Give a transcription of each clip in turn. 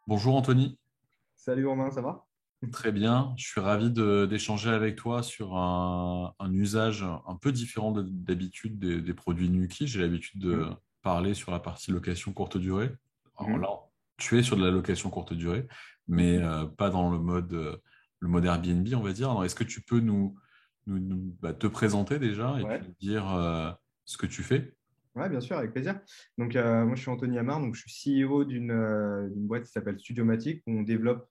Bonjour Anthony, Salut Romain, ça va? très bien. Je suis ravi d'échanger avec toi sur un usage un peu différent d'habitude des produits Nuki. J'ai l'habitude de Mhm. parler sur la partie location courte durée. Alors Mhm. là, tu es sur de la location courte durée, mais pas dans le mode Airbnb, on va dire. Alors, est-ce que tu peux te présenter déjà et puis Ouais. nous dire ce que tu fais? Ouais, bien sûr, avec plaisir. Donc, moi, je suis Anthony Amar, donc je suis CEO d'une boîte qui s'appelle Studiomatic, où on développe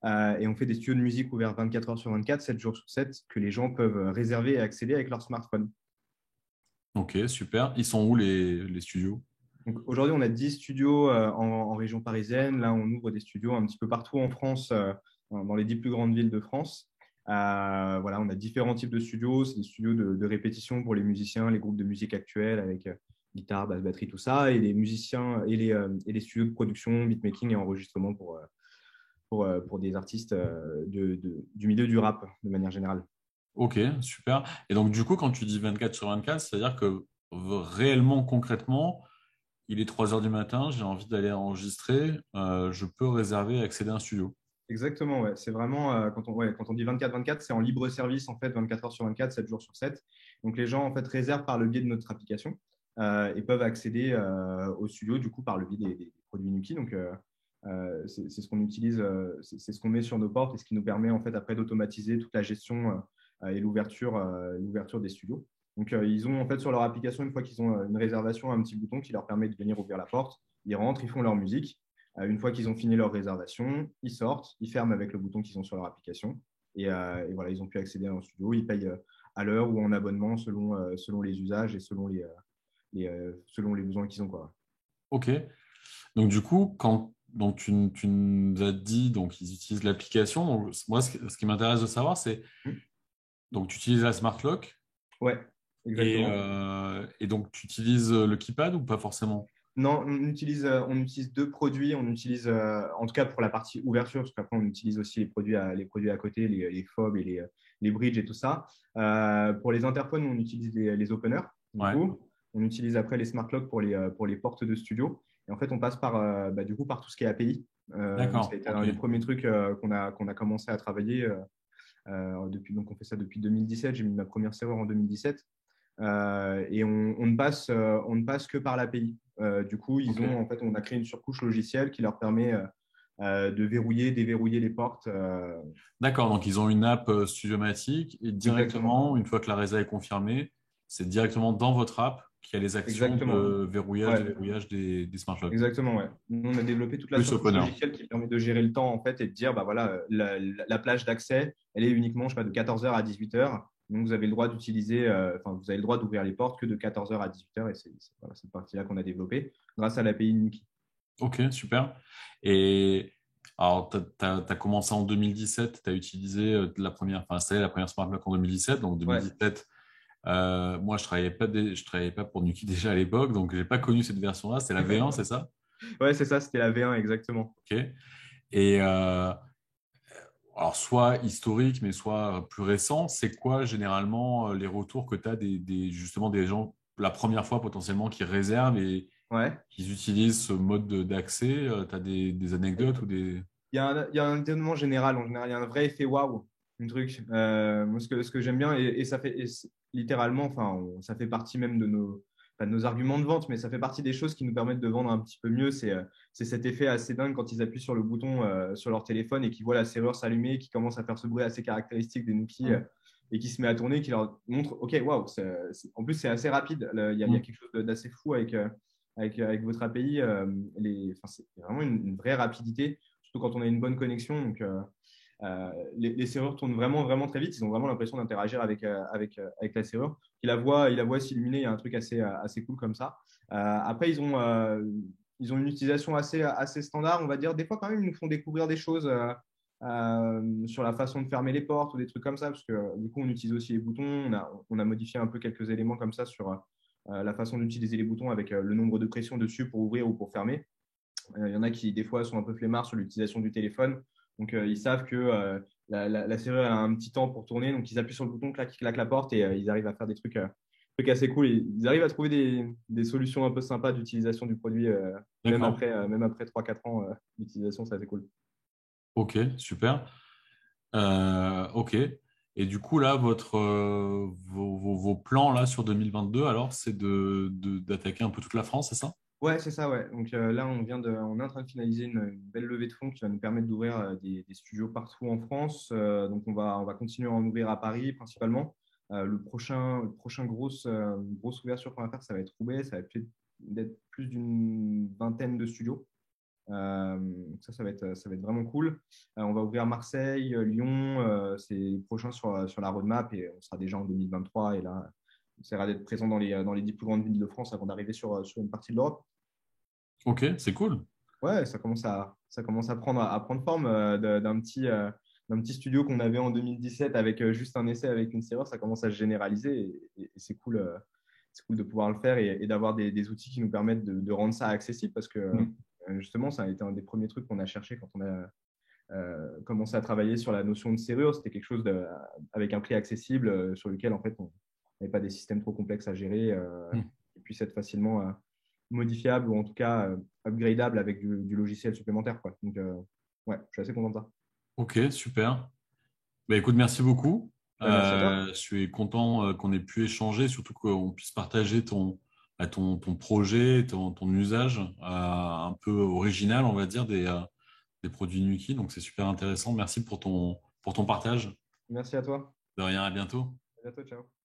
et on fait des studios de musique ouverts 24 heures sur 24, 7 jours sur 7, que les gens peuvent réserver et accéder avec leur smartphone. Ok, super. Ils sont où les studios? Donc, aujourd'hui, on a 10 studios en région parisienne. Là, on ouvre des studios un petit peu partout en France, dans les 10 plus grandes villes de France. Voilà, on a différents types de studios. C'est des studios de répétition pour les musiciens, les groupes de musique actuels avec guitare, basse, batterie, tout ça, et les musiciens et les studios de production, beatmaking et enregistrement pour des artistes du milieu du rap de manière générale. Ok, super. Et donc, du coup, quand tu dis 24 sur 24, c'est-à-dire que réellement, concrètement, il est 3 heures du matin, j'ai envie d'aller enregistrer, je peux réserver et accéder à un studio. Exactement, ouais. C'est vraiment, quand on dit 24-24, c'est en libre service, en fait, 24 heures sur 24, 7 jours sur 7. Donc, les gens, en fait, réservent par le biais de notre application et peuvent accéder au studio, du coup, par le biais des produits Nuki. Donc, c'est ce qu'on utilise, c'est ce qu'on met sur nos portes et ce qui nous permet, en fait, après, d'automatiser toute la gestion et l'ouverture des studios. Donc, ils ont, en fait, sur leur application, une fois qu'ils ont une réservation, un petit bouton qui leur permet de venir ouvrir la porte. Ils rentrent, ils font leur musique. Une fois qu'ils ont fini leur réservation, ils sortent, ils ferment avec le bouton qu'ils ont sur leur application. Et voilà, ils ont pu accéder à un studio. Ils payent à l'heure ou en abonnement selon les usages et selon les besoins qu'ils ont, quoi. Ok. Donc, du coup, tu nous as dit donc ils utilisent l'application. Donc, moi, ce qui m'intéresse de savoir, c'est Hmm. donc tu utilises la Smart Lock Ouais, exactement. et donc tu utilises le keypad ou pas forcément? Non, on utilise deux produits. On utilise, en tout cas pour la partie ouverture, parce qu'après on utilise aussi les produits à côté, les fobs et les bridges et tout ça. Pour les interphones, on utilise les openers. Du Ouais. coup, on utilise après les smart locks pour les portes de studio. Et en fait, on passe du coup, par tout ce qui est API. Donc, ça a D'accord. été Ok. un des premiers trucs qu'on a commencé à travailler depuis. Donc, on fait ça depuis 2017. J'ai mis ma première serveur en 2017. Et on ne passe que par l'API. Du coup, Ok. en fait, on a créé une surcouche logicielle qui leur permet de verrouiller, déverrouiller les portes. D'accord, donc ils ont une app Studiomatic et Exactement. directement, une fois que la résa est confirmée, c'est directement dans votre app qu'il y a les actions Exactement. de verrouillage, Ouais, déverrouillage des smart locks. exactement. Ouais. Nous, on a développé toute la Plus surcouche opener. logicielle qui permet de gérer le temps en fait et de dire, bah voilà, la plage d'accès, elle est uniquement, je sais pas, de 14 heures à 18 heures. Donc, vous avez le droit d'utiliser, enfin, vous avez le droit d'ouvrir les portes que de 14 heures à 18 heures. Et c'est voilà, cette partie-là qu'on a développée grâce à l'API Nuki. Ok, super. Et alors, t'as commencé en 2017, tu as utilisé installé la première smart lock en 2017. Donc Ouais. 2017, moi je travaillais pas pour Nuki déjà à l'époque, donc j'ai pas connu cette version-là. C'est la V1, c'est ça? Ouais, c'est ça, c'était la V1 exactement. Ok. Et alors, soit historique, mais soit plus récent, c'est quoi généralement les retours que tu as justement des gens la première fois potentiellement qui réservent et Ouais. qui utilisent ce mode d'accès? Tu as des anecdotes ou des... Il y a un étonnement général. En général, il y a un vrai effet waouh, un truc. Moi, ce que j'aime bien, et ça fait littéralement, enfin, ça fait partie même pas de nos arguments de vente, mais ça fait partie des choses qui nous permettent de vendre un petit peu mieux. C'est cet effet assez dingue quand ils appuient sur le bouton sur leur téléphone et qu'ils voient la serrure s'allumer, qui commence à faire ce bruit assez caractéristique des Nuki Hum, et qui se met à tourner, qui leur montre, OK, waouh, en plus, c'est assez rapide. Il y a hum. quelque chose d'assez fou avec votre API. Enfin, c'est vraiment une vraie rapidité surtout quand on a une bonne connexion. Donc, les serrures tournent vraiment, vraiment très vite. Ils ont vraiment l'impression d'interagir avec la serrure. Il la voit s'illuminer. Il y a un truc assez cool comme ça. Après, ils ont une utilisation assez standard, on va dire. Des fois, quand même, ils nous font découvrir des choses sur la façon de fermer les portes ou des trucs comme ça, parce que du coup, on utilise aussi les boutons. On a modifié un peu quelques éléments comme ça sur la façon d'utiliser les boutons avec le nombre de pressions dessus pour ouvrir ou pour fermer. Il y en a qui, des fois, sont un peu flemmards sur l'utilisation du téléphone. Donc, ils savent que la serrure a un petit temps pour tourner. Donc, ils appuient sur le bouton, clac, ils claquent la porte et ils arrivent à faire des trucs truc assez cool. Ils arrivent à trouver des solutions un peu sympas d'utilisation du produit, D'accord. même après 3-4 ans d'utilisation, c'est assez cool. Ok, super. Ok. Et du coup, là, vos plans là, sur 2022, alors, c'est d'attaquer un peu toute la France, c'est ça? Ouais, c'est ça, ouais. Donc là, on est en train de finaliser une belle levée de fonds qui va nous permettre d'ouvrir des studios partout en France. Donc on va continuer à en ouvrir à Paris principalement. Le prochain grosse ouverture qu'on va faire, ça va être Roubaix. Ça va être plus d'une vingtaine de studios. Ça va être vraiment cool. On va ouvrir Marseille, Lyon, c'est prochain sur la roadmap et on sera déjà en 2023. Et là, on essaiera d'être présent dans les 10 plus grandes villes de France avant d'arriver sur une partie de l'Europe. Ok, c'est cool. Ouais, ça commence à prendre forme d'un petit studio qu'on avait en 2017 avec juste un essai avec une serrure. Ça commence à se généraliser et c'est cool de pouvoir le faire et d'avoir des outils qui nous permettent de rendre ça accessible parce que Mm. justement, ça a été un des premiers trucs qu'on a cherché quand on a commencé à travailler sur la notion de serrure. C'était quelque chose avec un prix accessible sur lequel en fait on n'avait pas des systèmes trop complexes à gérer Mm. et puisse être facilement modifiable ou en tout cas upgradable avec du logiciel supplémentaire, quoi. Donc, ouais, je suis assez content de ça. Ok, super. Bah, écoute, merci beaucoup. Ben, merci à toi. Je suis content qu'on ait pu échanger, surtout qu'on puisse partager ton projet, ton usage un peu original, on va dire, des produits Nuki. Donc, c'est super intéressant. Merci pour ton partage. Merci à toi. De rien, à bientôt. À bientôt, ciao.